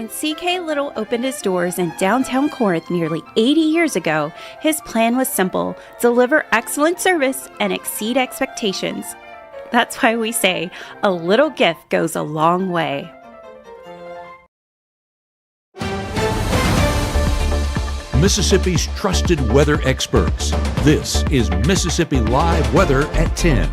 When C.K. Little opened his doors in downtown Corinth nearly 80 years ago, his plan was simple: deliver excellent service and exceed expectations. That's why we say a little gift goes a long way. Mississippi's trusted weather experts. This is Mississippi Live Weather at 10.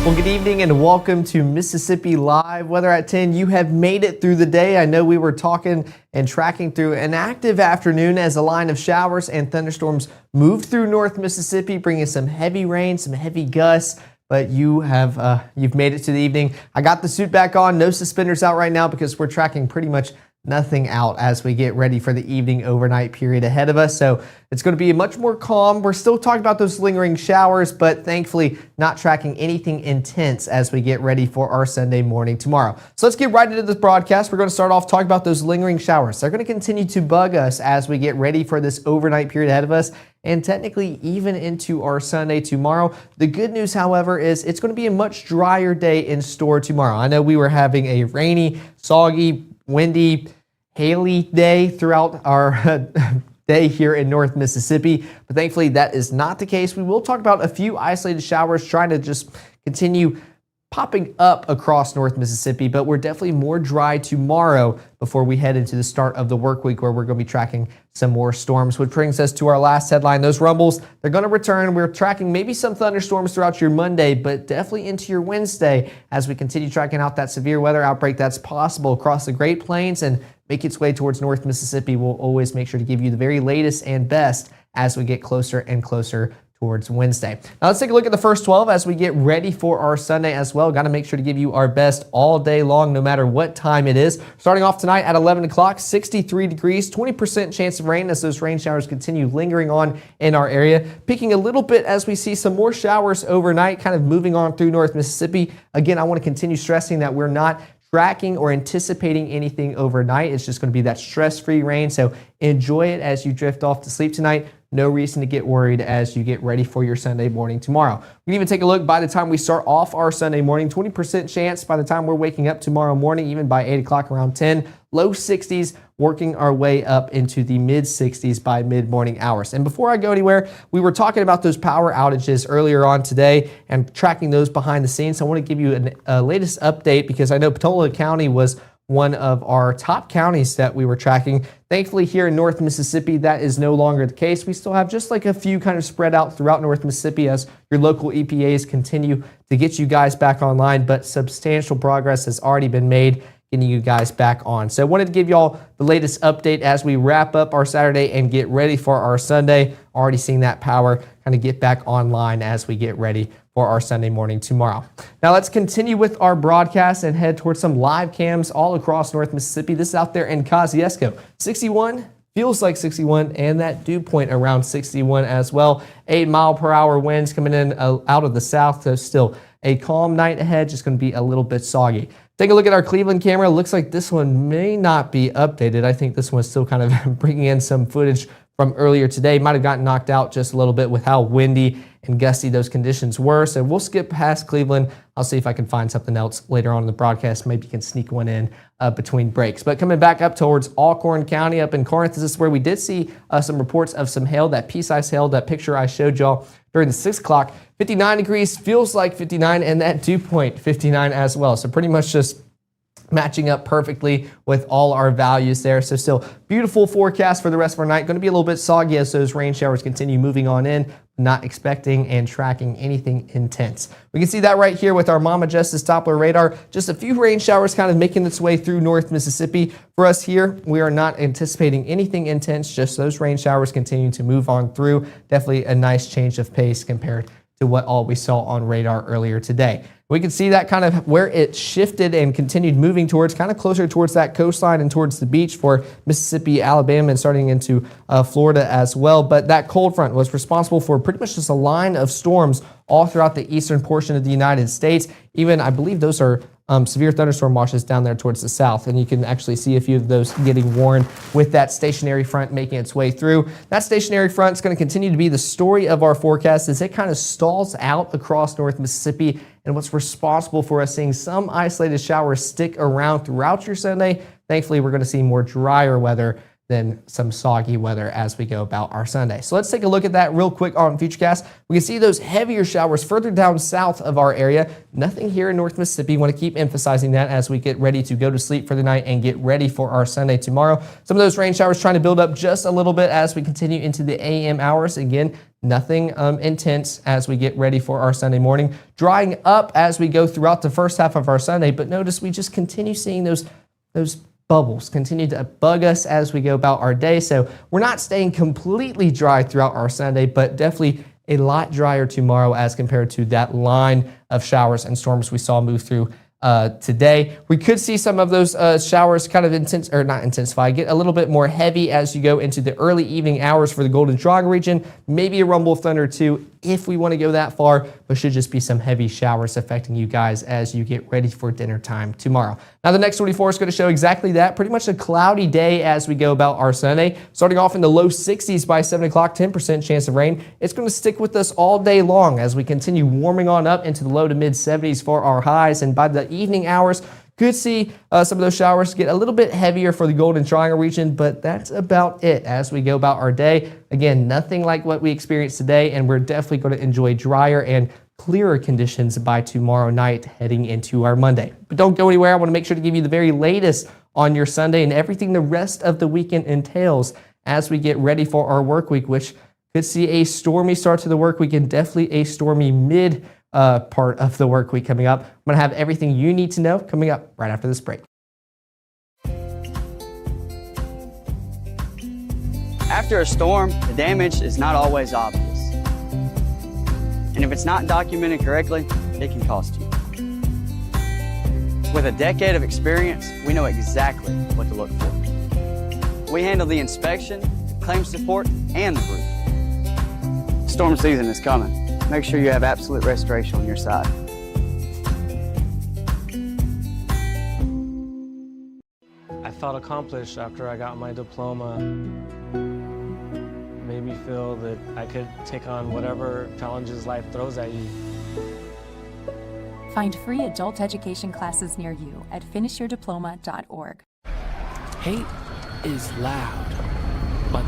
Well, good evening and welcome to Mississippi Live Weather at 10. You have made it through the day. I know we were talking and tracking through an active afternoon as a line of showers and thunderstorms moved through North Mississippi, bringing some heavy rain, some heavy gusts. But you've made it to the evening. I got the suit back on, no suspenders out right now because we're tracking pretty much nothing out as we get ready for the evening overnight period ahead of us. So it's going to be much more calm. We're still talking about those lingering showers, but thankfully not tracking anything intense as we get ready for our Sunday morning tomorrow. So let's get right into this broadcast. We're going to start off talking about those lingering showers. They're going to continue to bug us as we get ready for this overnight period ahead of us, and technically even into our Sunday tomorrow. The good news, however, is it's going to be a much drier day in store tomorrow. I know we were having a rainy, soggy, windy, haily day throughout our day here in North Mississippi, but thankfully that is not the case. We will talk about a few isolated showers trying to just continue popping up across North Mississippi, but we're definitely more dry tomorrow before we head into the start of the work week where we're going to be tracking some more storms, which brings us to our last headline. Those rumbles, they're going to return. We're tracking maybe some thunderstorms throughout your Monday, but definitely into your Wednesday as we continue tracking out that severe weather outbreak that's possible across the Great Plains and make its way towards North Mississippi. We'll always make sure to give you the very latest and best as we get closer and closer towards Wednesday. Now let's take a look at the first 12 as we get ready for our Sunday as well. Got to make sure to give you our best all day long, no matter what time it is. Starting off tonight at 11 o'clock, 63 degrees, 20% chance of rain as those rain showers continue lingering on in our area. Picking a little bit as we see some more showers overnight, kind of moving on through North Mississippi. Again, I want to continue stressing that we're not tracking or anticipating anything overnight. It's just going to be that stress-free rain. So enjoy it as you drift off to sleep tonight. No reason to get worried as you get ready for your Sunday morning tomorrow. We can even take a look by the time we start off our Sunday morning, 20% chance by the time we're waking up tomorrow morning, even by 8 o'clock around 10, low 60s, working our way up into the mid 60s by mid-morning hours. And before I go anywhere, we were talking about those power outages earlier on today and tracking those behind the scenes. So I want to give you a latest update because I know Panola County was one of our top counties that we were tracking. Thankfully, here in North Mississippi, that is no longer the case. We still have just like a few kind of spread out throughout North Mississippi as your local EPAs continue to get you guys back online, but substantial progress has already been made getting you guys back on. So I wanted to give y'all the latest update as we wrap up our Saturday and get ready for our Sunday. Already seeing that power kind of get back online as we get ready for our Sunday morning tomorrow. Now let's continue with our broadcast and head towards some live cams all across North Mississippi. This is out there in Kosciusko. 61, feels like 61, and that dew point around 61 as well. 8-mile-per-hour winds coming in out of the south, so still a calm night ahead, just going to be a little bit soggy. Take a look at our Cleveland camera. Looks like this one may not be updated. I think this one's still kind of bringing in some footage from earlier today. Might have gotten knocked out just a little bit with how windy and gusty those conditions were. So we'll skip past Cleveland. I'll see if I can find something else later on in the broadcast. Maybe you can sneak one in between breaks. But coming back up towards Alcorn County up in Corinth, this is where we did see some reports of some hail, that pea-sized hail, that picture I showed y'all during the 6 o'clock. 59 degrees, feels like 59, and that dew point 59 as well. So pretty much just matching up perfectly with all our values there. So still beautiful forecast for the rest of our night. Going to be a little bit soggy as those rain showers continue moving on in. Not expecting and tracking anything intense. We can see that right here with our Mama Justice Doppler radar. Just a few rain showers kind of making its way through North Mississippi. For us here, we are not anticipating anything intense, just those rain showers continuing to move on through. Definitely a nice change of pace compared to what all we saw on radar earlier today. We can see that kind of where it shifted and continued moving towards, kind of closer towards that coastline and towards the beach for Mississippi, Alabama, and starting into Florida as well. But that cold front was responsible for pretty much just a line of storms all throughout the eastern portion of the United States. Even, I believe those are severe thunderstorm watches down there towards the south, and you can actually see a few of those getting worn with that stationary front making its way through. That stationary front is going to continue to be the story of our forecast as it kind of stalls out across North Mississippi, and what's responsible for us seeing some isolated showers stick around throughout your Sunday. Thankfully, we're going to see more drier weather than some soggy weather as we go about our Sunday. So let's take a look at that real quick on Futurecast. We can see those heavier showers further down south of our area. Nothing here in North Mississippi. Want to keep emphasizing that as we get ready to go to sleep for the night and get ready for our Sunday tomorrow. Some of those rain showers trying to build up just a little bit as we continue into the AM hours. Again, nothing intense as we get ready for our Sunday morning. Drying up as we go throughout the first half of our Sunday, but notice we just continue seeing those bubbles continue to bug us as we go about our day. So we're not staying completely dry throughout our Sunday, but definitely a lot drier tomorrow as compared to that line of showers and storms we saw move through today. We could see some of those showers kind of get a little bit more heavy as you go into the early evening hours for the Golden Triangle region. Maybe a rumble of thunder too, if we want to go that far, but should just be some heavy showers affecting you guys as you get ready for dinner time tomorrow. Now the next 24 is going to show exactly that. Pretty much a cloudy day as we go about our Sunday. Starting off in the low 60s by 7 o'clock, 10% chance of rain. It's going to stick with us all day long as we continue warming on up into the low to mid 70s for our highs. And by the evening hours, could see some of those showers get a little bit heavier for the Golden Triangle region, but that's about it as we go about our day. Again, nothing like what we experienced today, and we're definitely going to enjoy drier and clearer conditions by tomorrow night heading into our Monday. But don't go anywhere. I want to make sure to give you the very latest on your Sunday and everything the rest of the weekend entails as we get ready for our work week, which could see a stormy start to the work week and definitely a stormy mid part of the work week coming up. I'm going to have everything you need to know coming up right after this break. After a storm, the damage is not always obvious. And if it's not documented correctly, it can cost you. With a decade of experience, we know exactly what to look for. We handle the inspection, claim support, and the roof. Storm season is coming. Make sure you have absolute restoration on your side. I felt accomplished after I got my diploma. Made me feel that I could take on whatever challenges life throws at you. Find free adult education classes near you at finishyourdiploma.org. Hate is loud, but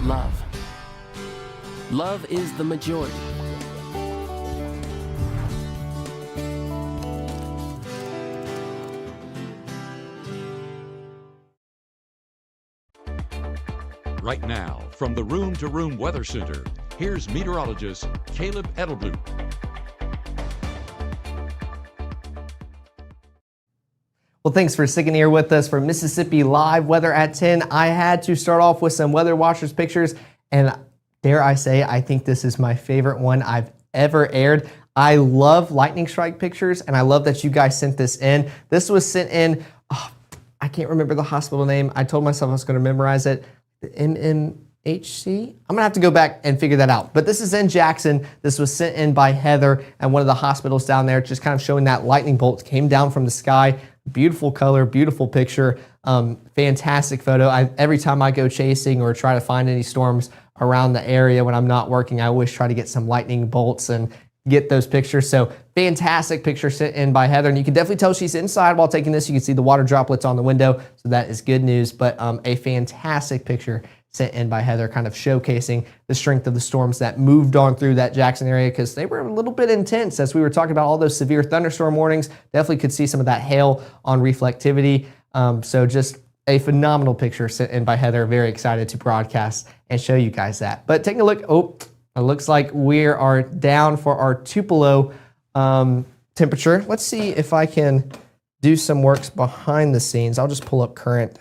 love is the majority. Right now, from the Room to Room Weather Center, here's meteorologist Caleb Edelblut. Well, thanks for sticking here with us for Mississippi Live Weather at 10. I had to start off with some Weather Watchers pictures, and dare I say, I think this is my favorite one I've ever aired. I love lightning strike pictures, and I love that you guys sent this in. This was sent in, I can't remember the hospital name. I told myself I was going to memorize it. The MMHC? I'm going to have to go back and figure that out. But this is in Jackson. This was sent in by Heather at one of the hospitals down there, just kind of showing that lightning bolt came down from the sky. Beautiful color, beautiful picture, fantastic photo. Every time I go chasing or try to find any storms around the area when I'm not working, I always try to get some lightning bolts and get those pictures. So fantastic picture sent in by Heather. And you can definitely tell she's inside while taking this. You can see the water droplets on the window. So that is good news, but a fantastic picture sent in by Heather, kind of showcasing the strength of the storms that moved on through that Jackson area, because they were a little bit intense as we were talking about all those severe thunderstorm warnings. Definitely could see some of that hail on reflectivity. So just a phenomenal picture sent in by Heather. Very excited to broadcast and show you guys that. But taking a look, it looks like we are down for our Tupelo temperature. Let's see if I can do some works behind the scenes. I'll just pull up current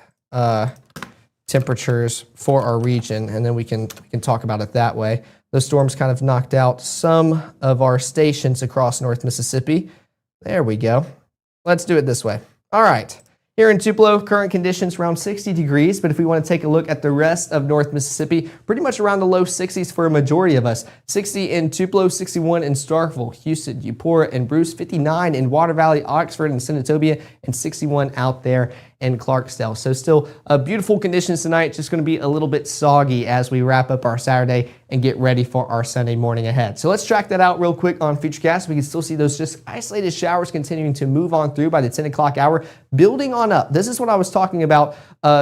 temperatures for our region, and then we can talk about it that way. Those storms kind of knocked out some of our stations across North Mississippi. There we go. Let's do it this way. All right. Here in Tupelo, current conditions around 60 degrees, but if we want to take a look at the rest of North Mississippi, pretty much around the low 60s for a majority of us. 60 in Tupelo, 61 in Starkville, Houston, Eupora, and Bruce, 59 in Water Valley, Oxford, and Senatobia, and 61 out there in Clarksdale. So still beautiful conditions tonight, just going to be a little bit soggy as we wrap up our Saturday and get ready for our Sunday morning ahead. So let's track that out real quick on Futurecast. We can still see those just isolated showers continuing to move on through by the 10 o'clock hour, building on up. This is what I was talking about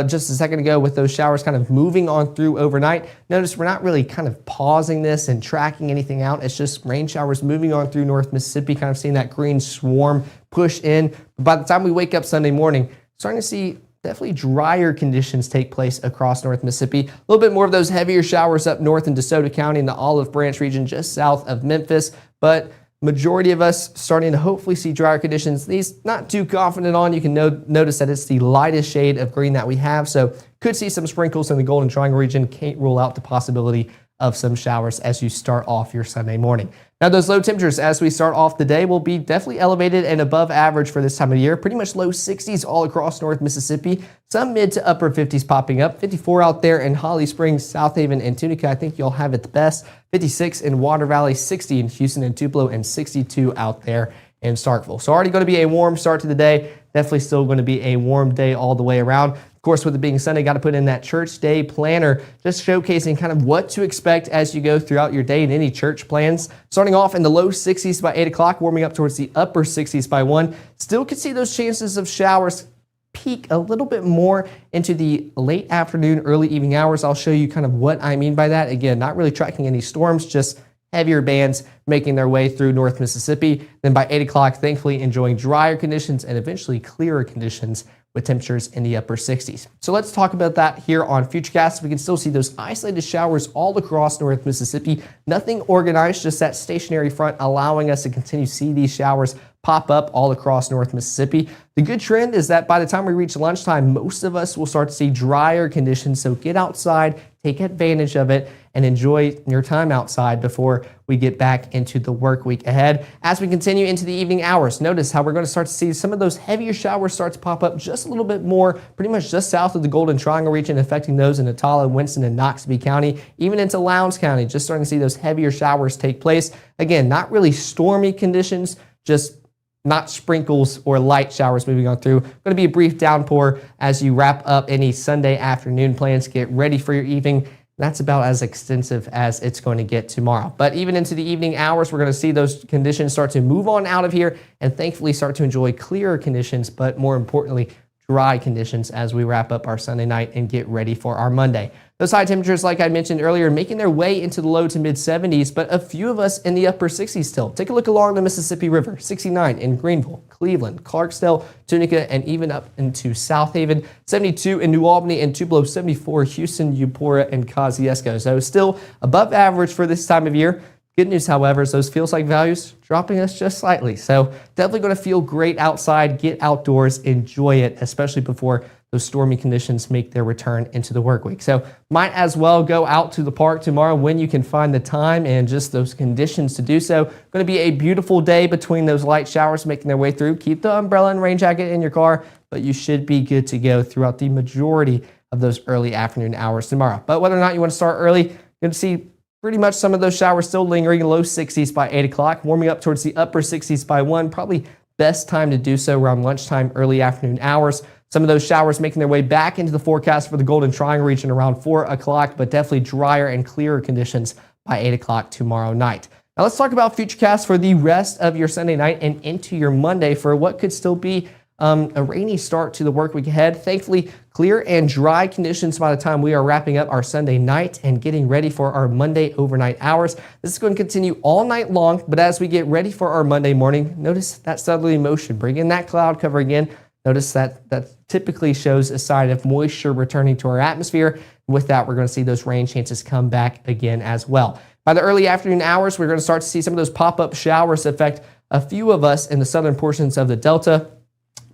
just a second ago with those showers kind of moving on through overnight. Notice we're not really kind of pausing this and tracking anything out. It's just rain showers moving on through North Mississippi, kind of seeing that green swarm push in. But by the time we wake up Sunday morning, starting to see definitely drier conditions take place across North Mississippi. A little bit more of those heavier showers up north in DeSoto County in the Olive Branch region just south of Memphis, but majority of us starting to hopefully see drier conditions. These not too confident on. You can notice that it's the lightest shade of green that we have, so could see some sprinkles in the Golden Triangle region. Can't rule out the possibility of some showers as you start off your Sunday morning. Now, those low temperatures as we start off the day will be definitely elevated and above average for this time of year. Pretty much low 60s all across North Mississippi. Some mid to upper 50s popping up. 54 out there in Holly Springs, South Haven, and Tunica. I think you'll have it the best. 56 in Water Valley, 60 in Houston and Tupelo, and 62 out there in Starkville. So already going to be a warm start to the day. Definitely still going to be a warm day all the way around. Of course, with it being Sunday, got to put in that church day planner, just showcasing kind of what to expect as you go throughout your day and any church plans. Starting off in the low 60s by 8 o'clock, warming up towards the upper 60s by 1. Still could see those chances of showers peak a little bit more into the late afternoon, early evening hours. I'll show you kind of what I mean by that. Again, not really tracking any storms, just heavier bands making their way through North Mississippi. Then by 8 o'clock, thankfully enjoying drier conditions and eventually clearer conditions with temperatures in the upper 60s. So let's talk about that here on Futurecast. We can still see those isolated showers all across North Mississippi. Nothing organized, just that stationary front allowing us to continue to see these showers pop up all across North Mississippi. The good trend is that by the time we reach lunchtime, most of us will start to see drier conditions. So get outside, take advantage of it, and enjoy your time outside before we get back into the work week ahead. As we continue into the evening hours, notice how we're going to start to see some of those heavier showers start to pop up just a little bit more, pretty much just south of the Golden Triangle region, affecting those in Atala, Winston, and Noxubee County, even into Lowndes County, just starting to see those heavier showers take place. Again, not really stormy conditions, just not sprinkles or light showers moving on through. Going to be a brief downpour as you wrap up any Sunday afternoon plans, get ready for your evening. That's about as extensive as it's going to get tomorrow. But even into the evening hours, we're going to see those conditions start to move on out of here and thankfully start to enjoy clearer conditions, but more importantly, dry conditions as we wrap up our Sunday night and get ready for our Monday. Those high temperatures, like I mentioned earlier, making their way into the low to mid 70s, but a few of us in the upper 60s still. Take a look along the Mississippi River, 69 in Greenville, Cleveland, Clarksdale, Tunica, and even up into South Haven, 72 in New Albany and Tupelo, 74 Houston, Eupora, and Kosciuszko. So still above average for this time of year. Good news, however, is those feels like values dropping us just slightly. So definitely going to feel great outside, get outdoors, enjoy it, especially before those stormy conditions make their return into the work week. So might as well go out to the park tomorrow when you can find the time and just those conditions to do so. Going to be a beautiful day between those light showers making their way through. Keep the umbrella and rain jacket in your car, but you should be good to go throughout the majority of those early afternoon hours tomorrow. But whether or not you want to start early, you're going to see pretty much some of those showers still lingering, low 60s by 8 o'clock, warming up towards the upper 60s by 1. Probably best time to do so around lunchtime, early afternoon hours. Some of those showers making their way back into the forecast for the Golden Triangle region around 4 o'clock, but definitely drier and clearer conditions by 8 o'clock tomorrow night. Now let's talk about Futurecast for the rest of your Sunday night and into your Monday for what could still be a rainy start to the work week ahead. Thankfully, clear and dry conditions by the time we are wrapping up our Sunday night and getting ready for our Monday overnight hours. This is going to continue all night long, but as we get ready for our Monday morning, notice that southerly motion. Bring in that cloud cover again. Notice that typically shows a sign of moisture returning to our atmosphere. With that, we're going to see those rain chances come back again as well. By the early afternoon hours, we're going to start to see some of those pop-up showers affect a few of us in the southern portions of the Delta,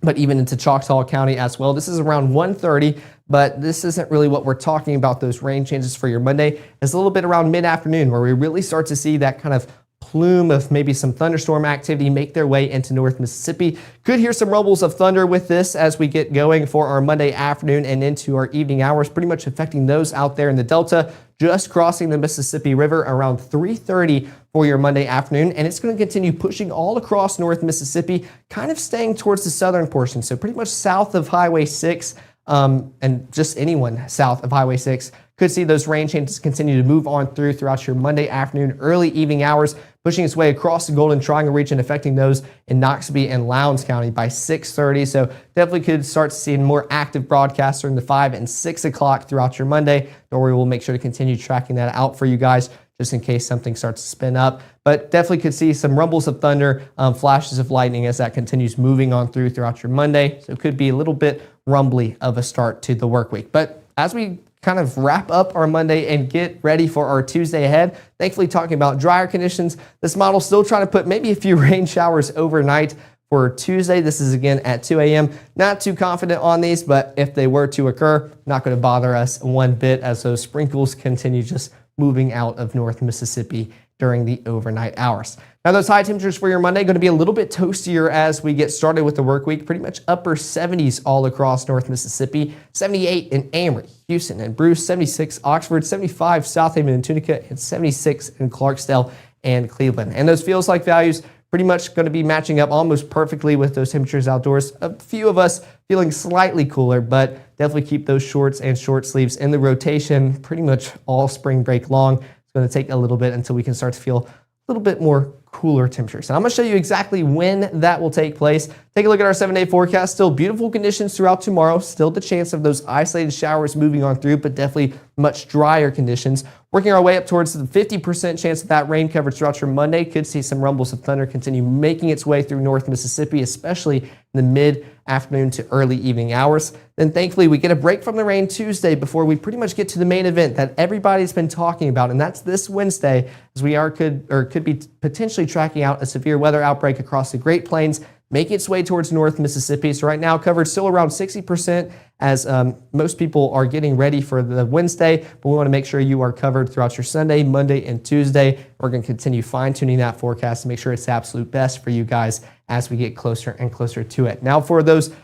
but even into Choctaw County as well. This is around 1:30, but this isn't really what we're talking about, those rain chances for your Monday. It's a little bit around mid-afternoon where we really start to see that kind of plume of maybe some thunderstorm activity make their way into North Mississippi. Could hear some rumbles of thunder with this as we get going for our Monday afternoon and into our evening hours, pretty much affecting those out there in the Delta, just crossing the Mississippi River around 3:30 for your Monday afternoon. And it's going to continue pushing all across North Mississippi, kind of staying towards the southern portion. So pretty much south of Highway 6 and just anyone south of Highway 6 could see those rain changes continue to move on throughout your Monday afternoon, early evening hours, pushing its way across the Golden Triangle region, affecting those in Noxubee and Lowndes County by 6:30. So definitely could start seeing more active broadcasts during the 5 and 6 o'clock throughout your Monday. Don't worry, we'll make sure to continue tracking that out for you guys just in case something starts to spin up. But definitely could see some rumbles of thunder, flashes of lightning as that continues moving on throughout your Monday. So it could be a little bit rumbly of a start to the work week. But as we kind of wrap up our Monday and get ready for our Tuesday ahead, thankfully talking about drier conditions, this model still trying to put maybe a few rain showers overnight for Tuesday. This is again at 2 a.m. Not too confident on these, but if they were to occur, not going to bother us one bit as those sprinkles continue just moving out of North Mississippi during the overnight hours. Now those high temperatures for your Monday are going to be a little bit toastier as we get started with the work week. Pretty much upper 70s all across North Mississippi. 78 in Amory, Houston, and Bruce. 76 Oxford, 75 Southaven and Tunica, and 76 in Clarksdale and Cleveland. And those feels like values pretty much going to be matching up almost perfectly with those temperatures outdoors. A few of us feeling slightly cooler, but definitely keep those shorts and short sleeves in the rotation pretty much all spring break long. It's going to take a little bit until we can start to feel a little bit more cooler temperatures. And I'm going to show you exactly when that will take place. Take a look at our 7-day forecast. Still beautiful conditions throughout tomorrow. Still the chance of those isolated showers moving on through, but definitely much drier conditions. Working our way up towards the 50% chance of that rain coverage throughout your Monday. Could see some rumbles of thunder continue making its way through North Mississippi, especially in the mid-afternoon to early evening hours. Then thankfully we get a break from the rain Tuesday before we pretty much get to the main event that everybody's been talking about, and that's this Wednesday, as we could be potentially tracking out a severe weather outbreak across the Great Plains, making its way towards North Mississippi. So right now covered still around 60% as most people are getting ready for the Wednesday, but we want to make sure you are covered throughout your Sunday, Monday, and Tuesday. We're going to continue fine-tuning that forecast to make sure it's the absolute best for you guys as we get closer and closer to it. Now for those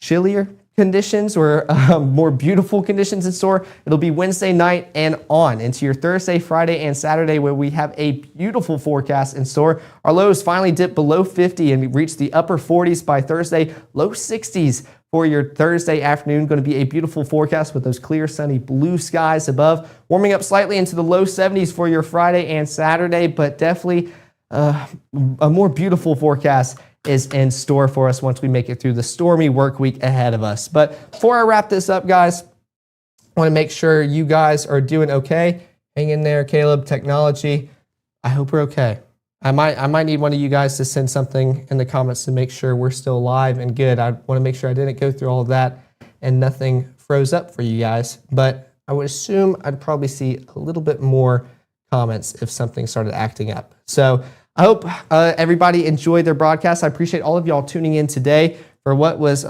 chillier conditions or more beautiful conditions in store, it'll be Wednesday night and on into your Thursday, Friday, and Saturday, where we have a beautiful forecast in store. Our lows finally dip below 50 and reach the upper 40s by Thursday, low 60s for your Thursday afternoon. Going to be a beautiful forecast with those clear, sunny blue skies above. Warming up slightly into the low 70s for your Friday and Saturday, but definitely a more beautiful forecast is in store for us once we make it through the stormy work week ahead of us. But before I wrap this up, guys, I want to make sure you guys are doing okay. Hang in there, Caleb, technology. I hope we're okay. I might need one of you guys to send something in the comments to make sure we're still live and good. I want to make sure I didn't go through all of that and nothing froze up for you guys. But I would assume I'd probably see a little bit more comments if something started acting up. So I hope everybody enjoyed their broadcast. I appreciate all of y'all tuning in today for what was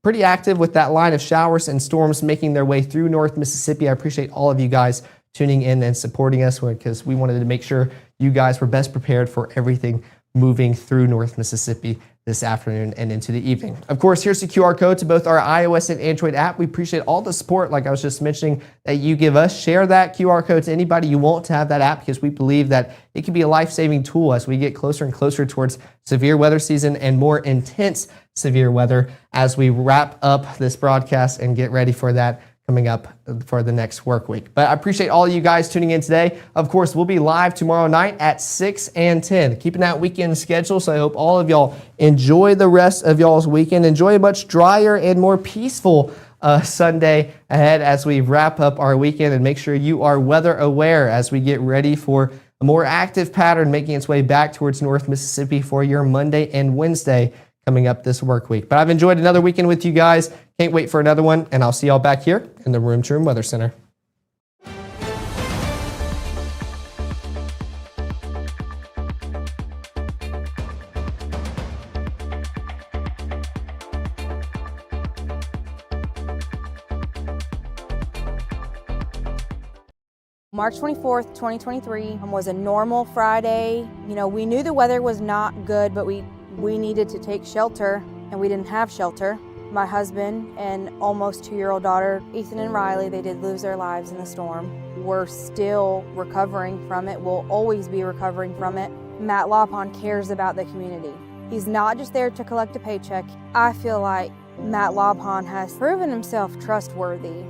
pretty active with that line of showers and storms making their way through North Mississippi. I appreciate all of you guys tuning in and supporting us because we wanted to make sure you guys were best prepared for everything moving through North Mississippi this afternoon and into the evening. Of course, here's the QR code to both our iOS and Android app. We appreciate all the support, like I was just mentioning, that you give us. Share that QR code to anybody you want to have that app because we believe that it can be a life-saving tool as we get closer and closer towards severe weather season and more intense severe weather as we wrap up this broadcast and get ready for that coming up for the next work week. But I appreciate all of you guys tuning in today. Of course, we'll be live tomorrow night at 6 and 10, keeping that weekend schedule. So I hope all of y'all enjoy the rest of y'all's weekend. Enjoy a much drier and more peaceful Sunday ahead as we wrap up our weekend, and make sure you are weather aware as we get ready for a more active pattern making its way back towards North Mississippi for your Monday and Wednesday coming up this work week. But I've enjoyed another weekend with you guys. Can't wait for another one, and I'll see y'all back here in the Room to Room Weather Center. March 24th, 2023 was a normal Friday. You know, we knew the weather was not good, but we needed to take shelter, and we didn't have shelter. My husband and almost 2-year-old daughter, Ethan and Riley, they did lose their lives in the storm. We're still recovering from it. We'll always be recovering from it. Matt Laupon cares about the community. He's not just there to collect a paycheck. I feel like Matt Laupon has proven himself trustworthy.